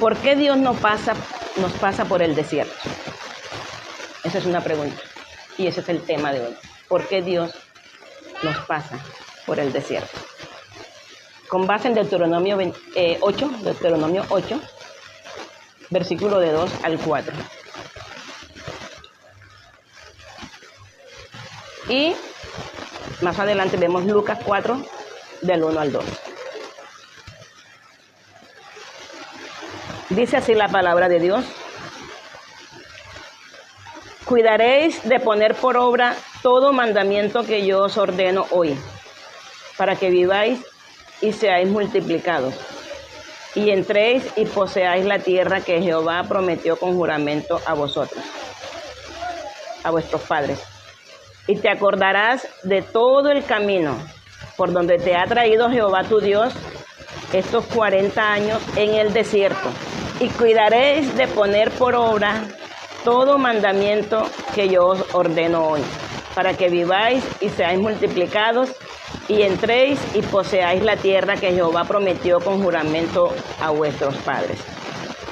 ¿Por qué Dios nos pasa por el desierto? Esa es una pregunta. Y ese es el tema de hoy. ¿Por qué Dios nos pasa por el desierto? Con base en Deuteronomio 8, versículo de 2 al 4. Y más adelante vemos Lucas 4, del 1 al 2. Dice así la palabra de Dios. Cuidaréis de poner por obra todo mandamiento que yo os ordeno hoy, para que viváis y seáis multiplicados, y entréis y poseáis la tierra que Jehová prometió con juramento a vosotros, a vuestros padres. Y te acordarás de todo el camino por donde te ha traído Jehová tu Dios estos 40 años en el desierto, y cuidaréis de poner por obra todo mandamiento que yo os ordeno hoy, para que viváis y seáis multiplicados, y entréis y poseáis la tierra que Jehová prometió con juramento a vuestros padres.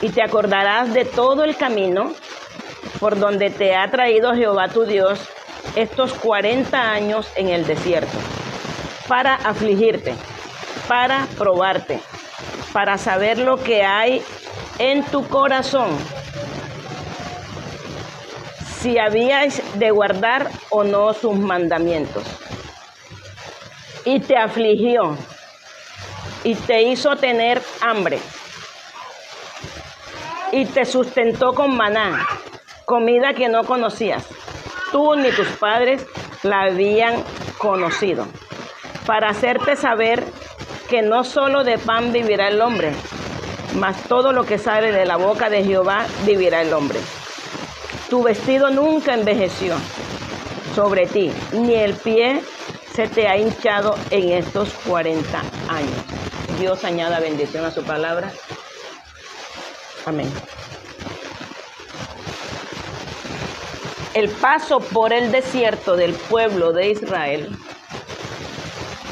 Y te acordarás de todo el camino por donde te ha traído Jehová tu Dios estos 40 años en el desierto, para afligirte, para probarte, para saber lo que hay en tu corazón, si habíais de guardar o no sus mandamientos. Y te afligió, y te hizo tener hambre, y te sustentó con maná, comida que no conocías, tú ni tus padres la habían conocido, para hacerte saber que no solo de pan vivirá el hombre, mas todo lo que sale de la boca de Jehová vivirá el hombre. Tu vestido nunca envejeció sobre ti, ni el pie se te ha hinchado en estos 40 años. Dios añada bendición a su palabra. Amén. El paso por el desierto del pueblo de Israel,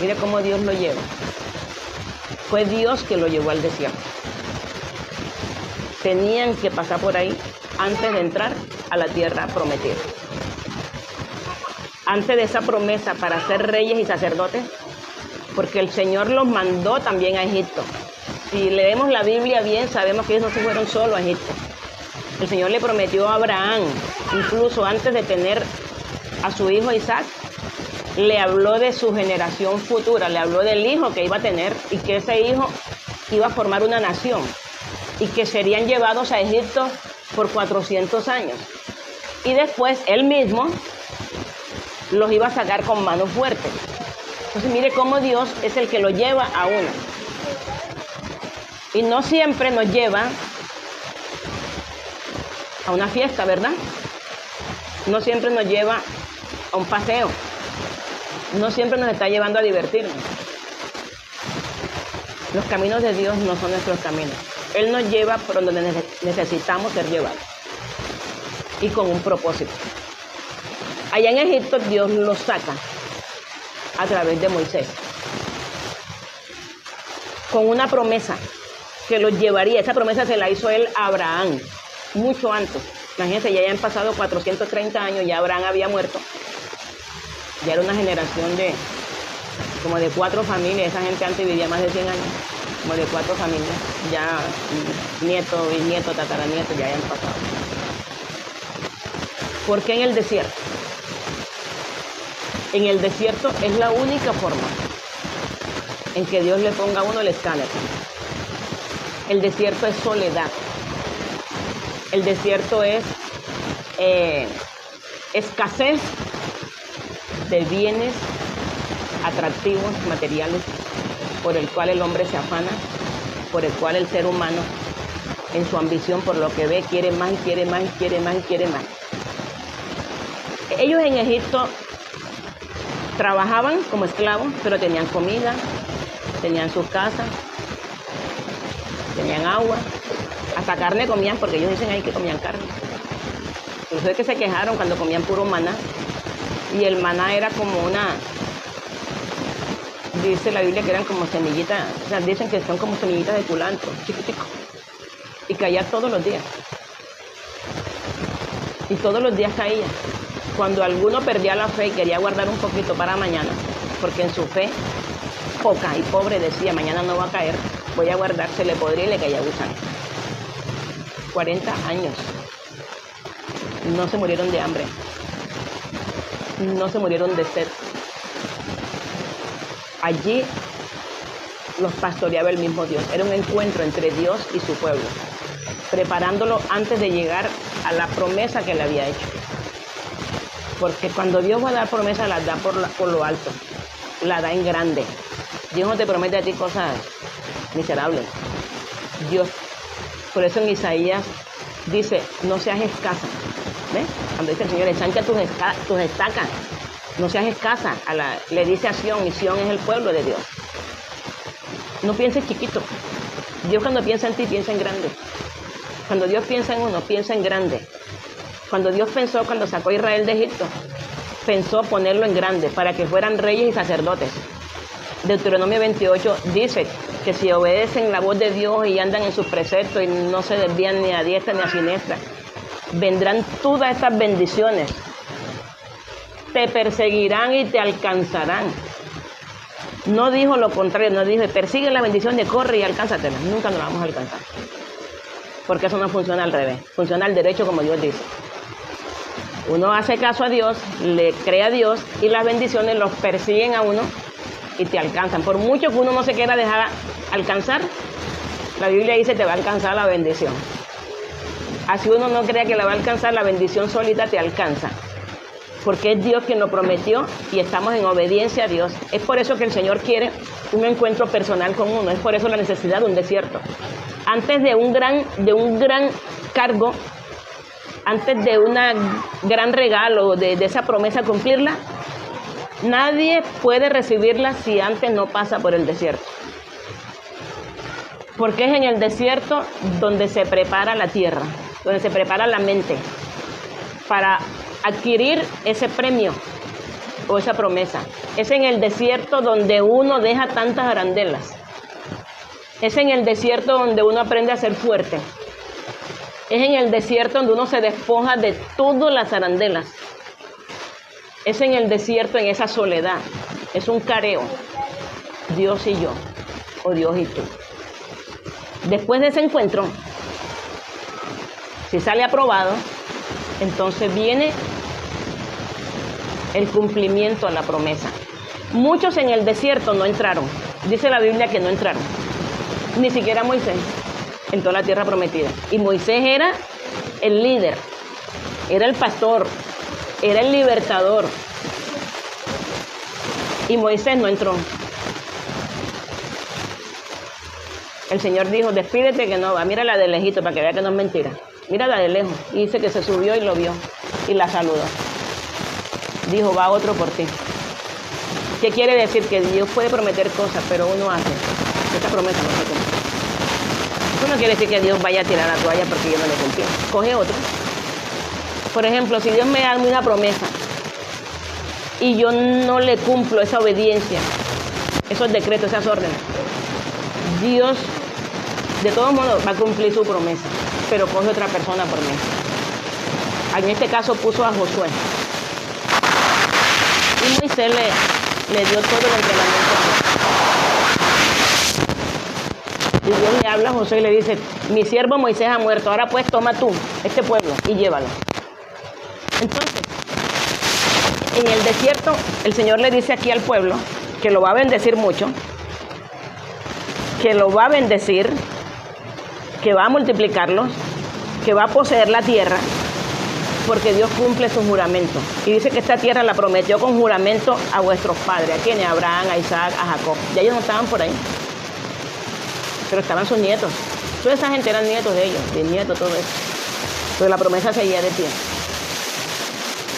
mire cómo Dios lo lleva. Fue Dios que lo llevó al desierto. Tenían que pasar por ahí antes de entrar a la tierra prometida. Antes de esa promesa para ser reyes y sacerdotes, porque el Señor los mandó también a Egipto. Si leemos la Biblia bien, sabemos que ellos no se fueron solo a Egipto. El Señor le prometió a Abraham, incluso antes de tener a su hijo Isaac, le habló de su generación futura, le habló del hijo que iba a tener y que ese hijo iba a formar una nación y que serían llevados a Egipto por 400 años. Y después él mismo los iba a sacar con mano fuerte. Entonces mire cómo Dios es el que lo lleva a uno. Y no siempre nos lleva a una fiesta, ¿verdad? No siempre nos lleva a un paseo. No siempre nos está llevando a divertirnos. Los caminos de Dios no son nuestros caminos. Él nos lleva por donde necesitamos ser llevados. Y con un propósito. Allá en Egipto Dios los saca a través de Moisés. Con una promesa que los llevaría. Esa promesa se la hizo él a Abraham mucho antes. Imagínense, ya han pasado 430 años, ya Abraham había muerto. Ya era una generación de como de 4 familias. Esa gente antes vivía más de 100 años. Como de 4 familias. Ya nieto, bisnieto, tataranieto ya hayan pasado. ¿Por qué en el desierto? En el desierto es la única forma en que Dios le ponga a uno el escáner. El desierto es soledad. El desierto es escasez de bienes atractivos, materiales, por el cual el hombre se afana, por el cual el ser humano, en su ambición por lo que ve, quiere más y quiere más y quiere más y quiere más. Ellos en Egipto trabajaban como esclavos, pero tenían comida, tenían sus casas, tenían agua, hasta carne comían, porque ellos dicen ahí que comían carne. Por eso es que se quejaron cuando comían puro maná. Y el maná era como dice la Biblia que eran como semillitas, o sea, dicen que son como semillitas de culantro, chiquiticos. Y caía todos los días. Y todos los días caía. Cuando alguno perdía la fe y quería guardar un poquito para mañana, porque en su fe poca y pobre decía, mañana no va a caer, voy a guardar, se le podría y le caía gusano. 40 años. No se murieron de hambre. No se murieron de sed. Allí los pastoreaba el mismo Dios. Era un encuentro entre Dios y su pueblo, preparándolo antes de llegar a la promesa que le había hecho. Porque cuando Dios va a dar promesa, las da por lo alto, la da en grande. Dios no te promete a ti cosas miserables. Dios, por eso en Isaías dice, no seas escasa. ¿Ves? Cuando dice el Señor, ensancha tus estacas, no seas escasa. Le dice a Sión, y Sión es el pueblo de Dios. No pienses chiquito. Dios cuando piensa en ti, piensa en grande. Cuando Dios piensa en uno, piensa en grande. Cuando Dios pensó, cuando sacó a Israel de Egipto, pensó ponerlo en grande, para que fueran reyes y sacerdotes. Deuteronomio 28 dice que si obedecen la voz de Dios y andan en sus preceptos y no se desvían ni a diestra ni a siniestra, vendrán todas estas bendiciones. Te perseguirán y te alcanzarán. No dijo lo contrario, no dijo, persigue la bendición de corre y alcánzatela. Nunca nos la vamos a alcanzar. Porque eso no funciona al revés, funciona al derecho como Dios dice. Uno hace caso a Dios, le cree a Dios y las bendiciones los persiguen a uno y te alcanzan. Por mucho que uno no se quiera dejar alcanzar, la Biblia dice te va a alcanzar la bendición. Así uno no crea que la va a alcanzar, la bendición solita te alcanza. Porque es Dios quien lo prometió y estamos en obediencia a Dios. Es por eso que el Señor quiere un encuentro personal con uno. Es por eso la necesidad de un desierto. Antes de un gran cargo, antes de un gran regalo, de esa promesa cumplirla, nadie puede recibirla si antes no pasa por el desierto. Porque es en el desierto donde se prepara la tierra, donde se prepara la mente para adquirir ese premio o esa promesa. Es en el desierto donde uno deja tantas arandelas. Es en el desierto donde uno aprende a ser fuerte. Es en el desierto donde uno se despoja de todas las arandelas. Es en el desierto, en esa soledad. Es un careo. Dios y yo, o Dios y tú. Después de ese encuentro, si sale aprobado, entonces viene el cumplimiento a la promesa. Muchos en el desierto no entraron. Dice la Biblia que no entraron. Ni siquiera Moisés entró a la tierra prometida. Y Moisés era el líder, era el pastor, era el libertador. Y Moisés no entró. El Señor dijo, despídete que no va. Mírala de lejito para que vea que no es mentira. Mírala de lejos. Y dice que se subió y lo vio. Y la saludó. Dijo, va otro por ti. ¿Qué quiere decir? Que Dios puede prometer cosas, pero uno hace. Esta promesa no se cumple. Eso no quiere decir que Dios vaya a tirar la toalla porque yo no le cumplí. Coge otro. Por ejemplo, si Dios me da una promesa y yo no le cumplo esa obediencia, esos decretos, esas órdenes, Dios de todos modos va a cumplir su promesa, pero coge otra persona por mí. En este caso puso a Josué. Y Moisés le dio todo el entrenamiento a Dios. Y Dios le habla a Josué y le dice, mi siervo Moisés ha muerto, ahora pues toma tú este pueblo y llévalo. Entonces, en el desierto, el Señor le dice aquí al pueblo que lo va a bendecir mucho, que lo va a bendecir, que va a multiplicarlos, que va a poseer la tierra, porque Dios cumple su juramento. Y dice que esta tierra la prometió con juramento a vuestros padres, a quienes, a Abraham, a Isaac, a Jacob. Ya ellos no estaban por ahí, pero estaban sus nietos. Toda esa gente eran nietos de ellos, bisnietos, todo eso. Pero la promesa seguía de pie.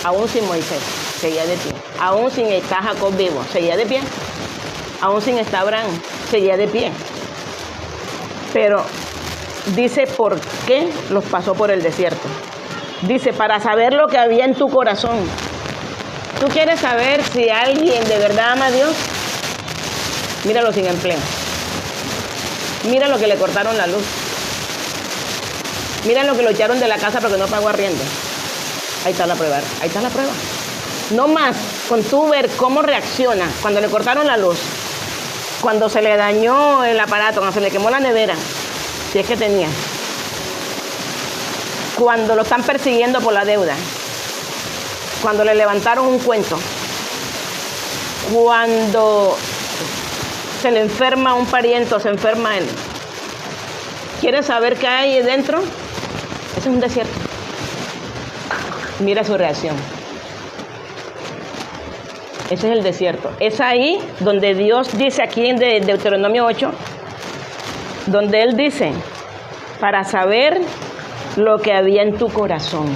Aún sin Moisés, seguía de pie. Aún sin estar Jacob vivo, seguía de pie. Aún sin estar Abraham, seguía de pie. Pero dice por qué los pasó por el desierto. Dice, para saber lo que había en tu corazón. ¿Tú quieres saber si alguien de verdad ama a Dios? Míralo sin empleo. Mira lo que le cortaron la luz. Mira lo que lo echaron de la casa porque no pagó arriendo. Ahí está la prueba, ahí está la prueba. No más con tú ver cómo reacciona cuando le cortaron la luz, cuando se le dañó el aparato, cuando se le quemó la nevera, si es que tenía, cuando lo están persiguiendo por la deuda, cuando le levantaron un cuento, cuando se le enferma un pariente o se enferma él. ¿Quieres saber qué hay dentro? Ese es un desierto. Mira su reacción. Ese es el desierto. Es ahí donde Dios dice aquí en Deuteronomio 8, donde Él dice, para saber lo que había en tu corazón.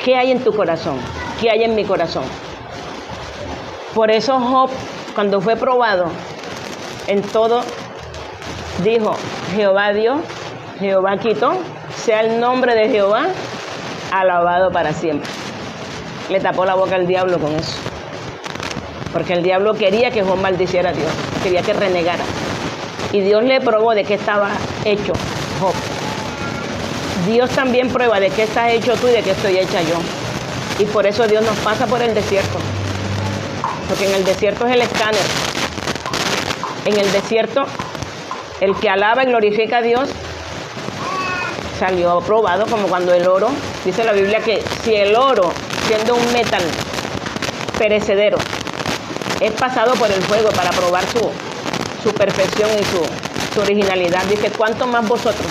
¿Qué hay en tu corazón? ¿Qué hay en mi corazón? Por eso Job, cuando fue probado en todo, dijo, Jehová dio, Jehová quitó, sea el nombre de Jehová alabado para siempre. Le tapó la boca al diablo con eso. Porque el diablo quería que Job maldiciera a Dios, quería que renegara. Y Dios le probó de qué estaba hecho Job. Dios también prueba de qué estás hecho tú y de qué estoy hecha yo. Y por eso Dios nos pasa por el desierto. Porque en el desierto es el escáner. En el desierto, el que alaba y glorifica a Dios salió probado, como cuando el oro, dice la Biblia que si el oro, siendo un metal perecedero, es pasado por el fuego para probar su perfección y su originalidad, dice, ¿cuánto más vosotros?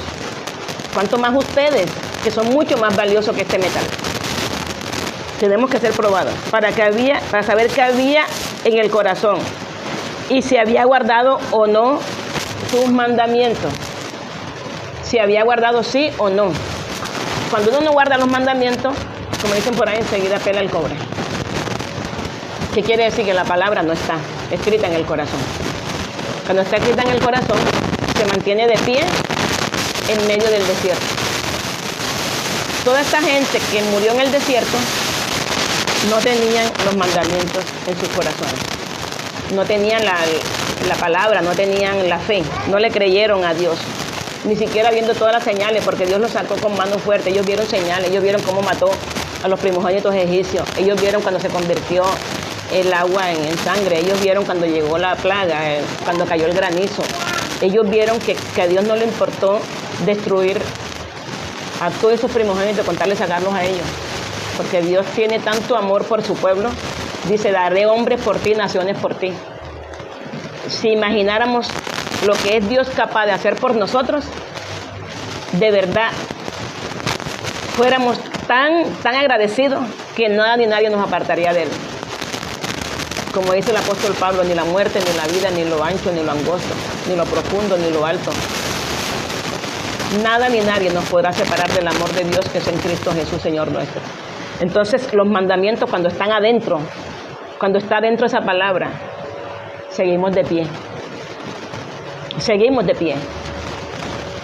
¿Cuánto más ustedes, que son mucho más valiosos que este metal? Tenemos que ser probados para saber qué había en el corazón y si había guardado o no sus mandamientos. Si había guardado sí o no. Cuando uno no guarda los mandamientos, como dicen por ahí, enseguida pela el cobre. ¿Qué quiere decir? Que la palabra no está escrita en el corazón. Cuando está escrita en el corazón, se mantiene de pie en medio del desierto. Toda esta gente que murió en el desierto no tenían los mandamientos en sus corazones. No tenían la palabra, no tenían la fe, no le creyeron a Dios. Ni siquiera viendo todas las señales, porque Dios los sacó con mano fuerte. Ellos vieron señales, ellos vieron cómo mató a los primogénitos egipcios. Ellos vieron cuando se convirtió el agua en sangre. Ellos vieron cuando llegó la plaga, cuando cayó el granizo. Ellos vieron que a Dios no le importó destruir a todos esos primogénitos con tal de sacarlos a ellos. Porque Dios tiene tanto amor por su pueblo. Dice, daré hombres por ti, naciones por ti. Si imagináramos lo que es Dios capaz de hacer por nosotros, de verdad, fuéramos tan agradecidos que nada ni nadie nos apartaría de Él. Como dice el apóstol Pablo, ni la muerte, ni la vida, ni lo ancho, ni lo angosto, ni lo profundo, ni lo alto. Nada ni nadie nos podrá separar del amor de Dios que es en Cristo Jesús, Señor nuestro. Entonces, los mandamientos cuando están adentro, cuando está dentro esa palabra, seguimos de pie. Seguimos de pie.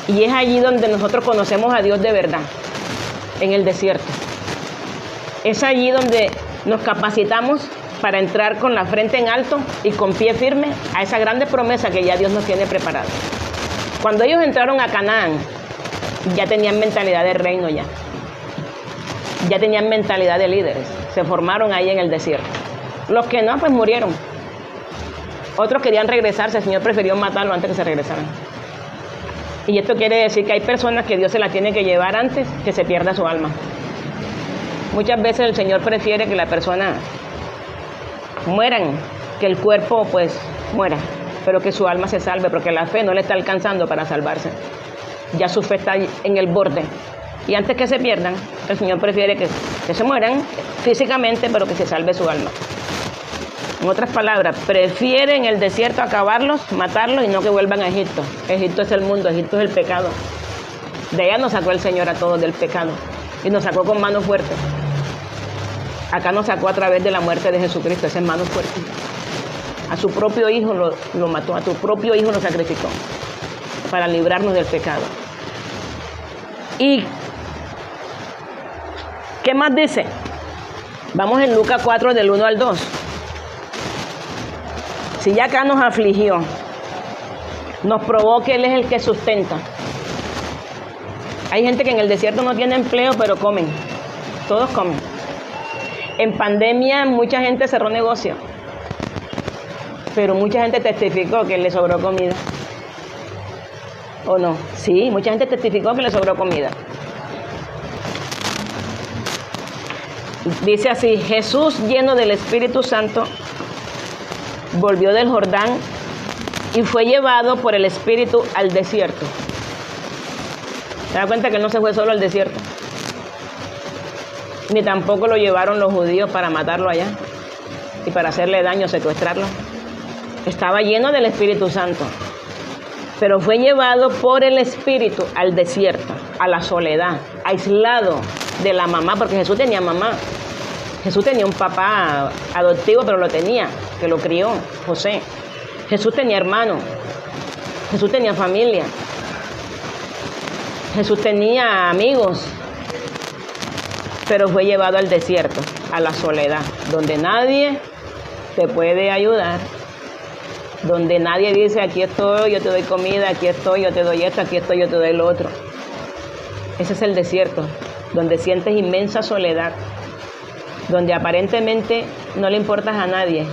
Y es allí donde nosotros conocemos a Dios de verdad, en el desierto. Es allí donde nos capacitamos para entrar con la frente en alto y con pie firme a esa grande promesa que ya Dios nos tiene preparada. Cuando ellos entraron a Canaán, ya tenían mentalidad de reino ya. Ya tenían mentalidad de líderes. Se formaron ahí en el desierto. Los que no, pues murieron. Otros querían regresarse, el Señor prefirió matarlo antes que se regresaran. Y esto quiere decir que hay personas que Dios se las tiene que llevar antes que se pierda su alma. Muchas veces el Señor prefiere que la persona mueran, que el cuerpo pues muera, pero que su alma se salve, porque la fe no le está alcanzando para salvarse. Ya su fe está en el borde. Y antes que se pierdan, el Señor prefiere que se mueran físicamente, pero que se salve su alma. En otras palabras, prefiere en el desierto acabarlos, matarlos y no que vuelvan a Egipto. Egipto es el mundo, Egipto es el pecado. De allá nos sacó el Señor a todos del pecado y nos sacó con mano fuerte. Acá nos sacó a través de la muerte de Jesucristo, esa es mano fuerte. A su propio hijo lo mató, a tu propio hijo lo sacrificó para librarnos del pecado. ¿Y qué más dice? Vamos en Lucas 4 del 1 al 2. Si ya acá nos afligió, nos probó que Él es el que sustenta. Hay gente que en el desierto no tiene empleo, pero comen. Todos comen. En pandemia mucha gente cerró negocio, pero mucha gente testificó que le sobró comida. ¿O no? Sí, mucha gente testificó que le sobró comida. Dice así: Jesús, lleno del Espíritu Santo, volvió del Jordán y fue llevado por el Espíritu al desierto. ¿Se da cuenta que no se fue solo al desierto? Ni tampoco lo llevaron los judíos para matarlo allá y para hacerle daño, secuestrarlo. Estaba lleno del Espíritu Santo, pero fue llevado por el Espíritu al desierto, a la soledad, aislado de la mamá, porque Jesús tenía mamá. Jesús tenía un papá adoptivo, pero lo tenía, que lo crió, José. Jesús tenía hermano. Jesús tenía familia. Jesús tenía amigos, pero fue llevado al desierto, a la soledad, donde nadie te puede ayudar, donde nadie dice: aquí estoy, yo te doy comida, aquí estoy, yo te doy esto, aquí estoy, yo te doy lo otro. Ese es el desierto, donde sientes inmensa soledad, donde aparentemente no le importas a nadie.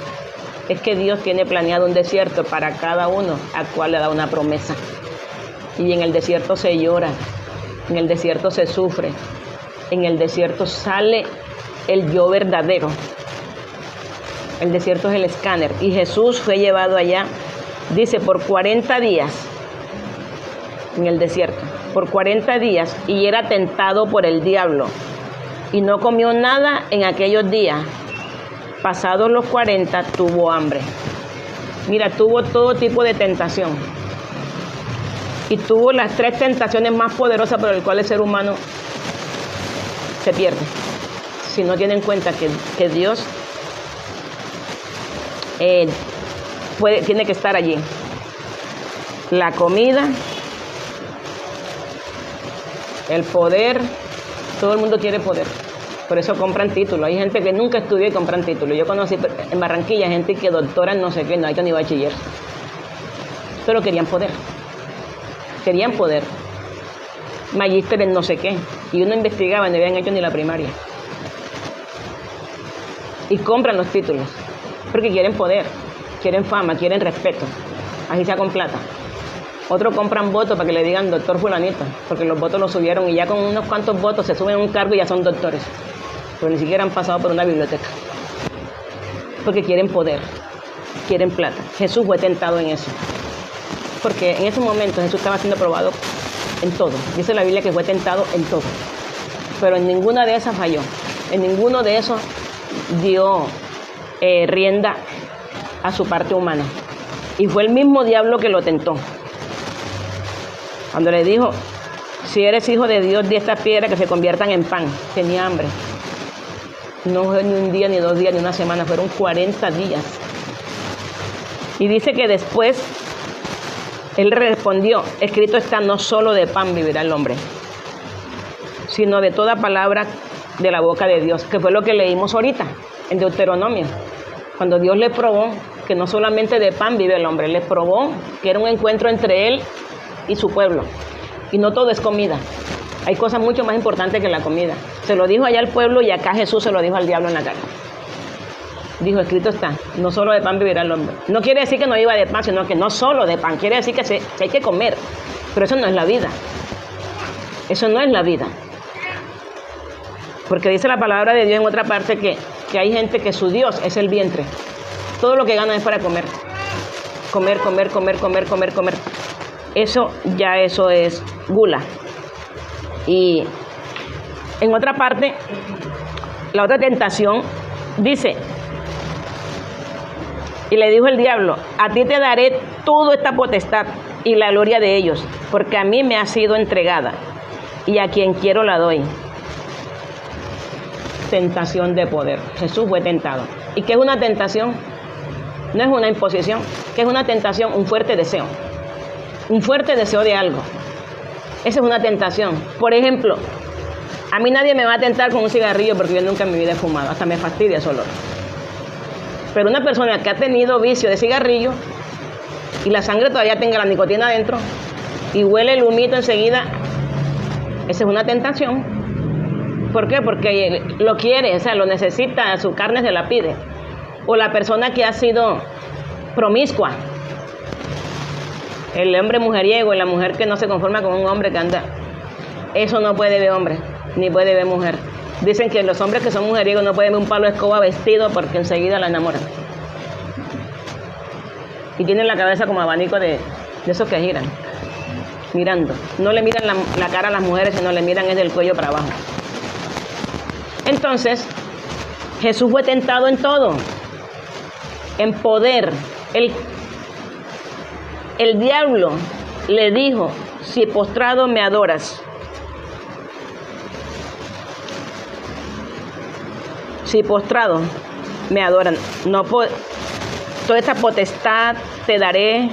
Es que Dios tiene planeado un desierto para cada uno, al cual le da una promesa. Y en el desierto se llora, en el desierto se sufre, en el desierto sale el yo verdadero. El desierto es el escáner. Y Jesús fue llevado allá, dice, por 40 días en el desierto, por 40 días, y era tentado por el diablo. Y no comió nada en aquellos días. Pasados los 40, tuvo hambre. Mira, tuvo todo tipo de tentación. Y tuvo las 3 tentaciones más poderosas por las cuales el ser humano se pierde. Si no tiene en cuenta que Dios tiene que estar allí. La comida, el poder. Todo el mundo quiere poder. Por eso compran títulos. Hay gente que nunca estudió y compran títulos. Yo conocí en Barranquilla gente que doctora en no sé qué, no hay ni bachiller. Pero querían poder. Querían poder. Magíster en no sé qué. Y uno investigaba y no habían hecho ni la primaria. Y compran los títulos. Porque quieren poder, quieren fama, quieren respeto. Así sea con plata. Otros compran votos para que le digan doctor fulanito, porque los votos los subieron y ya con unos cuantos votos se suben a un cargo y ya son doctores. Pero ni siquiera han pasado por una biblioteca. Porque quieren poder, quieren plata. Jesús fue tentado en eso. Porque en ese momento Jesús estaba siendo probado en todo. Dice la Biblia que fue tentado en todo. Pero en ninguna de esas falló. En ninguno de esos dio rienda a su parte humana. Y fue el mismo diablo que lo tentó. Cuando le dijo: si eres hijo de Dios, di a estas piedras que se conviertan en pan. Tenía hambre. No fue ni un día, ni 2 días, ni una semana. Fueron 40 días. Y dice que después él respondió: escrito está, no solo de pan vivirá el hombre, sino de toda palabra de la boca de Dios. Que fue lo que leímos ahorita en Deuteronomio. Cuando Dios le probó que no solamente de pan vive el hombre. Le probó que era un encuentro entre él y su pueblo. Y no todo es comida. Hay cosas mucho más importantes que la comida. Se lo dijo allá al pueblo y acá Jesús se lo dijo al diablo en la cara. Dijo: escrito está, no solo de pan vivirá el hombre. No quiere decir que no iba de pan, sino que no solo de pan. Quiere decir que hay que comer. Pero eso no es la vida. Eso no es la vida. Porque dice la palabra de Dios en otra parte que hay gente que su Dios es el vientre. Todo lo que gana es para comer. Comer, comer, comer, comer, comer, comer. Eso es gula. Y en otra parte, la otra tentación dice: y le dijo el diablo: a ti te daré toda esta potestad y la gloria de ellos, porque a mí me ha sido entregada, y a quien quiero la doy. Tentación de poder. Jesús fue tentado. ¿Y qué es una tentación? No es una imposición. ¿Qué es una tentación? Un fuerte deseo. Un fuerte deseo de algo. Esa es una tentación. Por ejemplo, a mí nadie me va a tentar con un cigarrillo porque yo nunca en mi vida he fumado. Hasta me fastidia ese olor. Pero una persona que ha tenido vicio de cigarrillo y la sangre todavía tenga la nicotina adentro y huele el humito enseguida, Esa es una tentación. ¿Por qué? Porque lo quiere, o sea, lo necesita, su carne se la pide. O la persona que ha sido promiscua. El hombre mujeriego, la mujer que no se conforma con un hombre que anda. Eso no puede ver hombre, ni puede ver mujer. Dicen que los hombres que son mujeriegos no pueden ver un palo de escoba vestido porque enseguida la enamoran. Y tienen la cabeza como abanico de esos que giran, mirando. No le miran la cara a las mujeres, sino le miran desde el cuello para abajo. Entonces, Jesús fue tentado en todo, en poder. El diablo le dijo, si postrado me adoras, si postrado me adoran, toda esta potestad te daré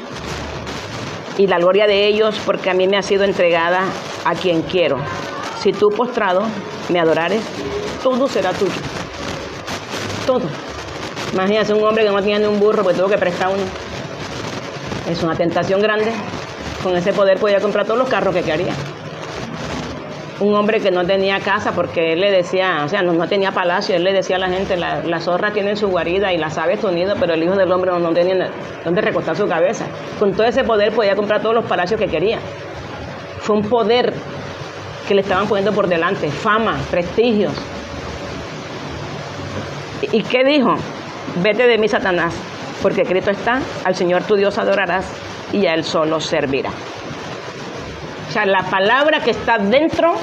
y la gloria de ellos, porque a mí me ha sido entregada a quien quiero. Si tú postrado me adorares, todo será tuyo. Todo. Imagínate un hombre que no tiene ni un burro, pues tuvo que prestar uno. Es una tentación grande. Con ese poder podía comprar todos los carros que quería. Un hombre que no tenía casa porque él le decía, o sea, no tenía palacio, él le decía a la gente, las zorras tienen su guarida y las aves su nido, pero el hijo del hombre no tenía donde recostar su cabeza. Con todo ese poder podía comprar todos los palacios que quería. Fue un poder que le estaban poniendo por delante, fama, prestigios. ¿Y qué dijo? Vete de mí, Satanás, porque Cristo está, al Señor tu Dios adorarás y a Él solo servirá. O sea, la palabra que está dentro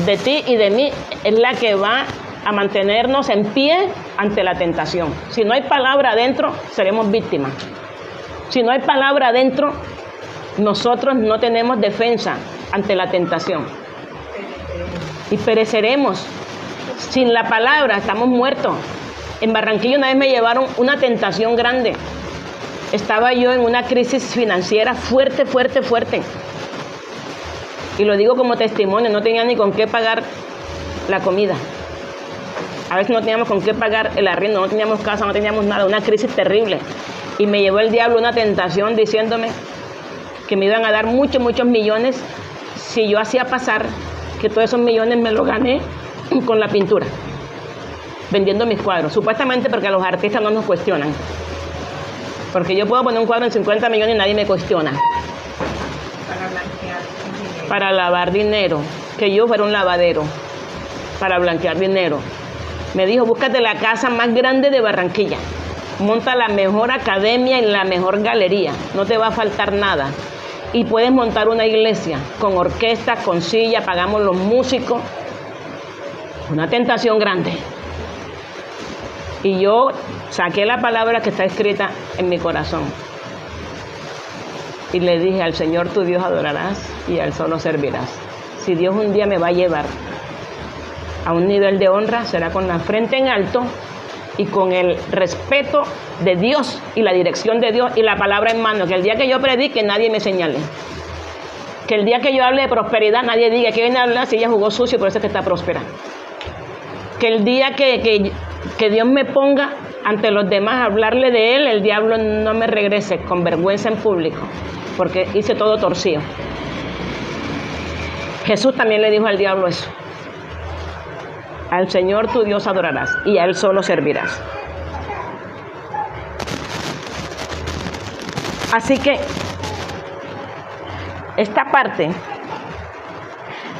de ti y de mí es la que va a mantenernos en pie ante la tentación. Si no hay palabra adentro, seremos víctimas. Si no hay palabra adentro, nosotros no tenemos defensa ante la tentación. Y pereceremos. Sin la palabra estamos muertos. En Barranquilla una vez me llevaron una tentación grande. Estaba yo en una crisis financiera fuerte. Y lo digo como testimonio, no tenía ni con qué pagar la comida. A veces no teníamos con qué pagar el arriendo, no teníamos casa, no teníamos nada, una crisis terrible. Y me llevó el diablo una tentación diciéndome que me iban a dar muchos millones si yo hacía pasar que todos esos millones me los gané con la pintura, vendiendo mis cuadros, supuestamente porque a los artistas no nos cuestionan. Porque yo puedo poner un cuadro en 50 millones y nadie me cuestiona. Para lavar dinero, que yo fuera un lavadero, para blanquear dinero. Me dijo, búscate la casa más grande de Barranquilla, monta la mejor academia y la mejor galería, no te va a faltar nada. Y puedes montar una iglesia con orquesta, con silla, pagamos los músicos. Una tentación grande. Y yo saqué la palabra que está escrita en mi corazón. Y le dije, al Señor tu Dios adorarás y a Él solo servirás. Si Dios un día me va a llevar a un nivel de honra, será con la frente en alto y con el respeto de Dios y la dirección de Dios y la palabra en mano. Que el día que yo predique, nadie me señale. Que el día que yo hable de prosperidad, nadie diga que viene a hablar si ella jugó sucio, por eso es que está próspera. Que el día que Dios me ponga ante los demás a hablarle de Él, el diablo no me regrese con vergüenza en público, porque hice todo torcido. Jesús también le dijo al diablo eso. Al Señor tu Dios adorarás y a Él solo servirás. Así que esta parte,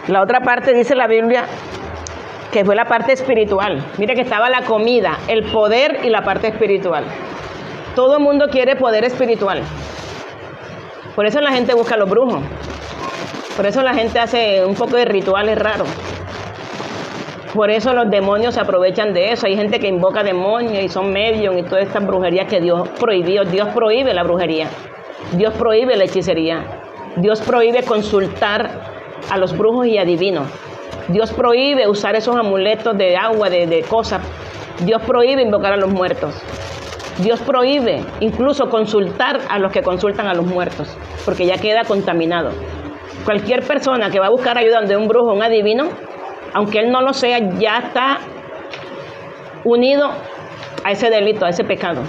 la otra parte dice la Biblia que fue la parte espiritual. Mire que estaba la comida, el poder y la parte espiritual. Todo el mundo quiere poder espiritual. Por eso la gente busca a los brujos. Por eso la gente hace un poco de rituales raros. Por eso los demonios se aprovechan de eso. Hay gente que invoca demonios y son medium y todas estas brujerías que Dios prohibió. Dios prohíbe la brujería. Dios prohíbe la hechicería. Dios prohíbe consultar a los brujos y adivinos. Dios prohíbe usar esos amuletos de agua, de cosas. Dios prohíbe invocar a los muertos. Dios prohíbe incluso consultar a los que consultan a los muertos, porque ya queda contaminado. Cualquier persona que va a buscar ayuda de un brujo o un adivino, aunque él no lo sea, ya está unido a ese delito, a ese pecado.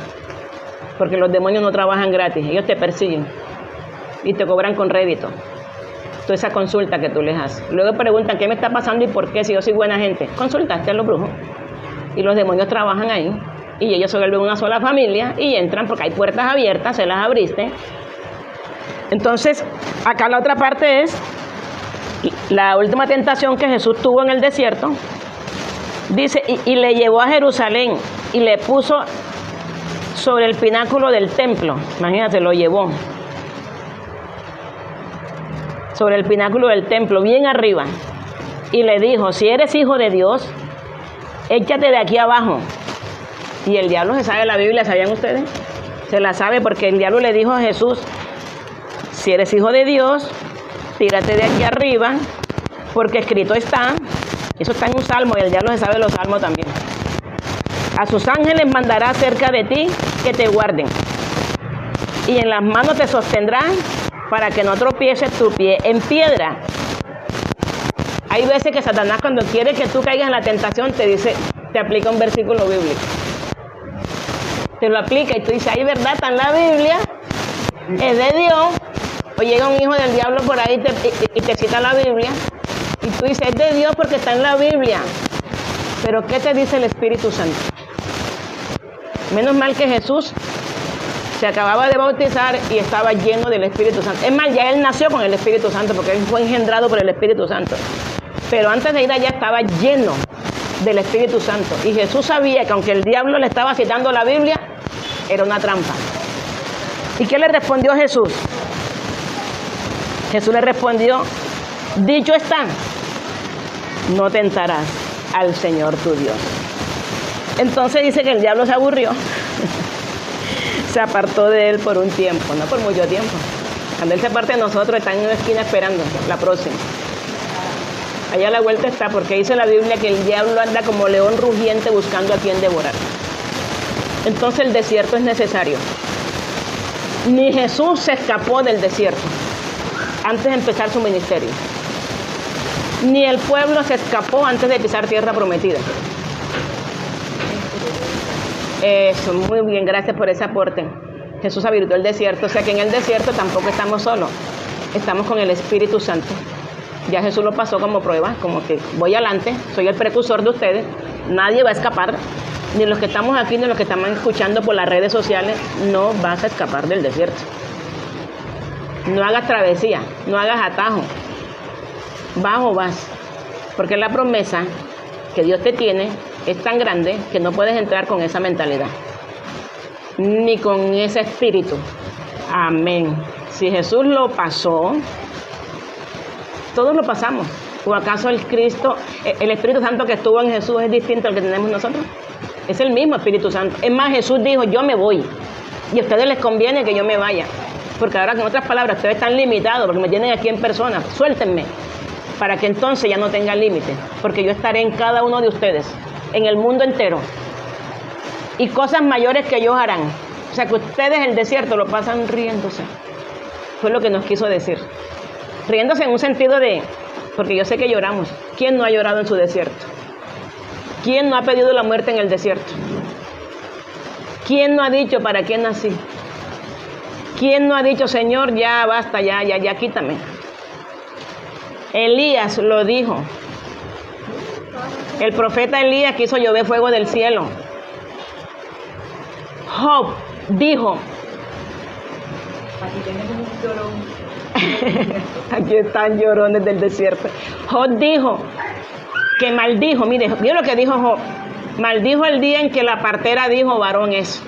Porque los demonios no trabajan gratis, ellos te persiguen y te cobran con rédito. toda esa consulta que tú les haces. Luego preguntan, ¿qué me está pasando y por qué si yo soy buena gente? Consultaste a los brujos. Y los demonios trabajan ahí. Y ellos se vuelven una sola familia y entran porque hay puertas abiertas, se las abriste. Entonces, acá la otra parte es la última tentación que Jesús tuvo en el desierto. Dice, y le llevó a Jerusalén y le puso sobre el pináculo del templo. Imagínate, lo llevó sobre el pináculo del templo, bien arriba. Y le dijo, si eres hijo de Dios, échate de aquí abajo. Y el diablo se sabe la Biblia, ¿sabían ustedes? Se la sabe porque el diablo le dijo a Jesús, si eres hijo de Dios, tírate de aquí arriba, porque escrito está, eso está en un salmo y el diablo se sabe los salmos también. A sus ángeles mandará cerca de ti que te guarden, y en las manos te sostendrán para que no tropieces tu pie en piedra. Hay veces que Satanás, cuando quiere que tú caigas en la tentación, te dice, te aplica un versículo bíblico. Te lo aplica y tú dices, ay, verdad, está en la Biblia, es de Dios. O llega un hijo del diablo por ahí y te cita la Biblia. Y tú dices, es de Dios porque está en la Biblia. Pero ¿qué te dice el Espíritu Santo? Menos mal que Jesús se acababa de bautizar y estaba lleno del Espíritu Santo. Es más, ya él nació con el Espíritu Santo porque él fue engendrado por el Espíritu Santo. Pero antes de ir allá estaba lleno del Espíritu Santo. Y Jesús sabía que aunque el diablo le estaba citando la Biblia, era una trampa. ¿Y qué le respondió Jesús? Jesús le respondió, dicho está, no tentarás al Señor tu Dios. Entonces dice que el diablo se aburrió, se apartó de él por un tiempo, no por mucho tiempo. Cuando él se parte de nosotros, está en una esquina esperando la próxima. Allá a la vuelta está, porque dice la Biblia que el diablo anda como león rugiente buscando a quien devorar. Entonces el desierto es necesario. Ni Jesús se escapó del desierto antes de empezar su ministerio. Ni el pueblo se escapó antes de pisar tierra prometida. Eso, muy bien, gracias por ese aporte. Jesús habilitó el desierto, o sea que en el desierto tampoco estamos solos, estamos con el Espíritu Santo. Ya Jesús lo pasó como prueba, como que voy adelante, soy el precursor de ustedes, nadie va a escapar, ni los que estamos aquí, ni los que estamos escuchando por las redes sociales, no vas a escapar del desierto. No hagas travesía, no hagas atajo, vas o vas, porque la promesa que Dios te tiene es tan grande que no puedes entrar con esa mentalidad, ni con ese espíritu. Amén. Si Jesús lo pasó, todos lo pasamos. ¿O acaso el Cristo, el Espíritu Santo que estuvo en Jesús es distinto al que tenemos nosotros? Es el mismo Espíritu Santo. Es más, Jesús dijo, yo me voy. Y a ustedes les conviene que yo me vaya. Porque ahora, en otras palabras, ustedes están limitados porque me tienen aquí en persona. Suéltenme. Para que entonces ya no tengan límite. Porque yo estaré en cada uno de ustedes. En el mundo entero. Y cosas mayores que ellos harán. O sea que ustedes el desierto lo pasan riéndose. Fue lo que nos quiso decir. Riéndose en un sentido de... Porque yo sé que lloramos. ¿Quién no ha llorado en su desierto? ¿Quién no ha pedido la muerte en el desierto? ¿Quién no ha dicho para qué nací? ¿Quién no ha dicho, Señor, ya basta, ya, quítame? Elías lo dijo. El profeta Elías quiso llover fuego del cielo. Job dijo. Aquí tenemos un llorón. Aquí están llorones del desierto. Job dijo que maldijo, mire lo que dijo Job. Maldijo el día en que la partera dijo varón es.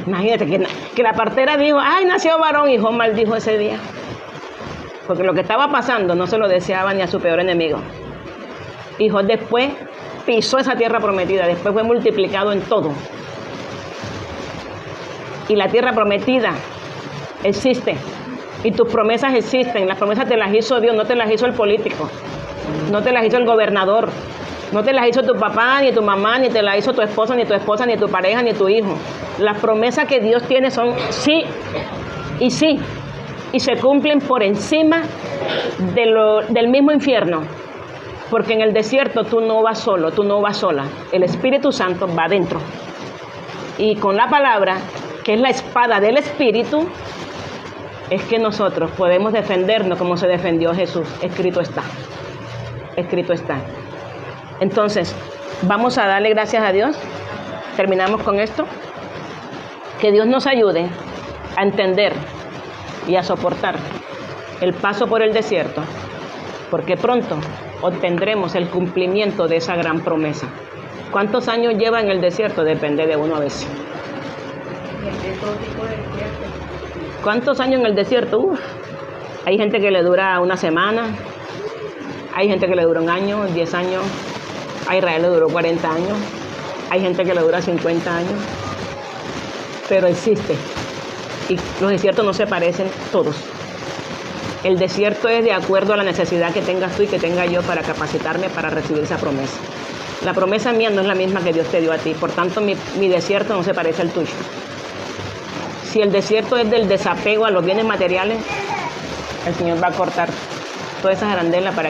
Imagínate que la partera dijo, ay, nació varón, y Job maldijo ese día. Porque lo que estaba pasando no se lo deseaba ni a su peor enemigo. Y Job después pisó esa tierra prometida, después fue multiplicado en todo. Y la tierra prometida existe. Y tus promesas existen. Las promesas te las hizo Dios, no te las hizo el político. No te las hizo el gobernador. No te las hizo tu papá, ni tu mamá, ni te las hizo tu esposo, ni tu esposa, ni tu pareja, ni tu hijo. Las promesas que Dios tiene son sí y sí. Y se cumplen por encima del mismo infierno. Porque en el desierto tú no vas solo, tú no vas sola. El Espíritu Santo va adentro. Y con la palabra, que es la espada del Espíritu, es que nosotros podemos defendernos como se defendió Jesús. Escrito está. Escrito está. Entonces, vamos a darle gracias a Dios. Terminamos con esto. Que Dios nos ayude a entender y a soportar el paso por el desierto, porque pronto obtendremos el cumplimiento de esa gran promesa. ¿Cuántos años lleva en el desierto? Depende de uno a veces. De todo tipo de desiertos. ¿Cuántos años en el desierto? Hay gente que le dura una semana, hay gente que le dura un año, 10 años, a Israel le duró 40 años, hay gente que le dura 50 años, pero existe. Y los desiertos no se parecen todos. El desierto es de acuerdo a la necesidad que tengas tú y que tenga yo para capacitarme para recibir esa promesa. La promesa mía no es la misma que Dios te dio a ti, por tanto mi desierto no se parece al tuyo. Si el desierto es del desapego a los bienes materiales, el Señor va a cortar todas esas arandelas para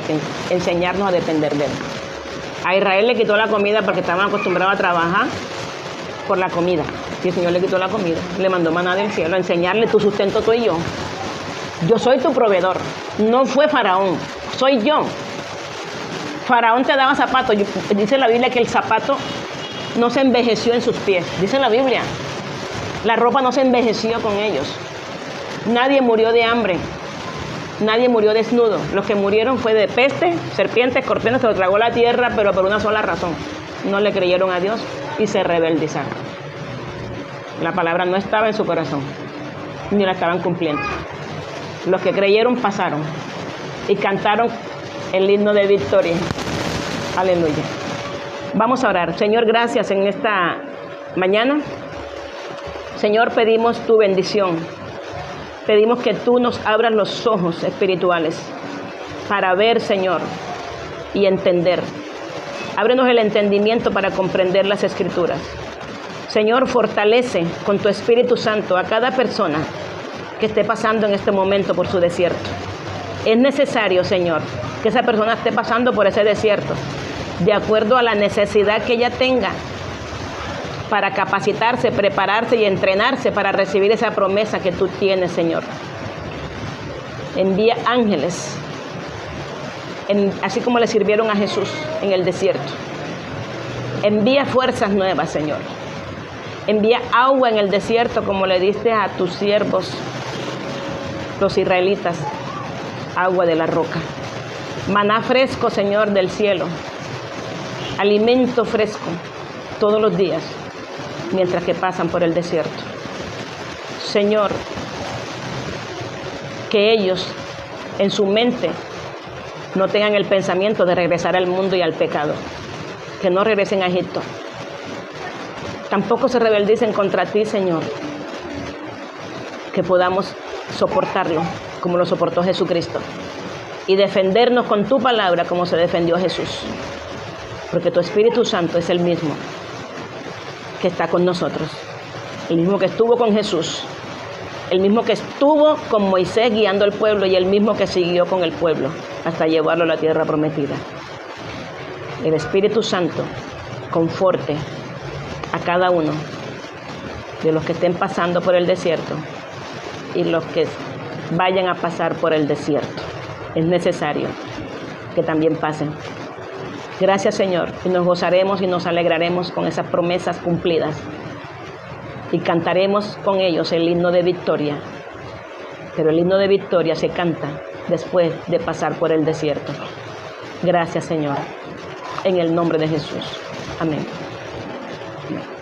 enseñarnos a depender de Él. A Israel le quitó la comida porque estaban acostumbrados a trabajar por la comida. Y el Señor le quitó la comida, le mandó maná del cielo, a enseñarle tu sustento tú y yo. Yo soy tu proveedor, no fue Faraón, soy yo. Faraón te daba zapatos, dice la Biblia que el zapato no se envejeció en sus pies, dice la Biblia. La ropa no se envejeció con ellos. Nadie murió de hambre, nadie murió desnudo. Los que murieron fue de peste, serpientes, escorpiones, se lo tragó la tierra, pero por una sola razón. No le creyeron a Dios y se rebeldizaron. La palabra no estaba en su corazón, ni la estaban cumpliendo. Los que creyeron pasaron y cantaron el himno de victoria. Aleluya. Vamos a orar. Señor, gracias en esta mañana. Señor, pedimos tu bendición. Pedimos que tú nos abras los ojos espirituales para ver, Señor, y entender. Ábrenos el entendimiento para comprender las Escrituras. Señor, fortalece con tu Espíritu Santo a cada persona que esté pasando en este momento por su desierto. Es necesario, Señor, que esa persona esté pasando por ese desierto, de acuerdo a la necesidad que ella tenga, para capacitarse, prepararse y entrenarse para recibir esa promesa que tú tienes, Señor. Envía ángeles, así como le sirvieron a Jesús en el desierto. Envía fuerzas nuevas, Señor. Envía agua en el desierto como le diste a tus siervos, los israelitas, agua de la roca. Maná fresco, Señor, del cielo. Alimento fresco todos los días mientras que pasan por el desierto. Señor, que ellos en su mente no tengan el pensamiento de regresar al mundo y al pecado, que no regresen a Egipto. Tampoco se rebeldicen contra ti, Señor, que podamos soportarlo como lo soportó Jesucristo y defendernos con tu palabra como se defendió Jesús, porque tu Espíritu Santo es el mismo que está con nosotros, el mismo que estuvo con Jesús, el mismo que estuvo con Moisés guiando al pueblo y el mismo que siguió con el pueblo hasta llevarlo a la tierra prometida. El Espíritu Santo conforte a cada uno de los que estén pasando por el desierto y los que vayan a pasar por el desierto. Es necesario que también pasen. Gracias, Señor, y nos gozaremos y nos alegraremos con esas promesas cumplidas y cantaremos con ellos el himno de victoria. Pero el himno de victoria se canta después de pasar por el desierto. Gracias, Señor, en el nombre de Jesús. Amén.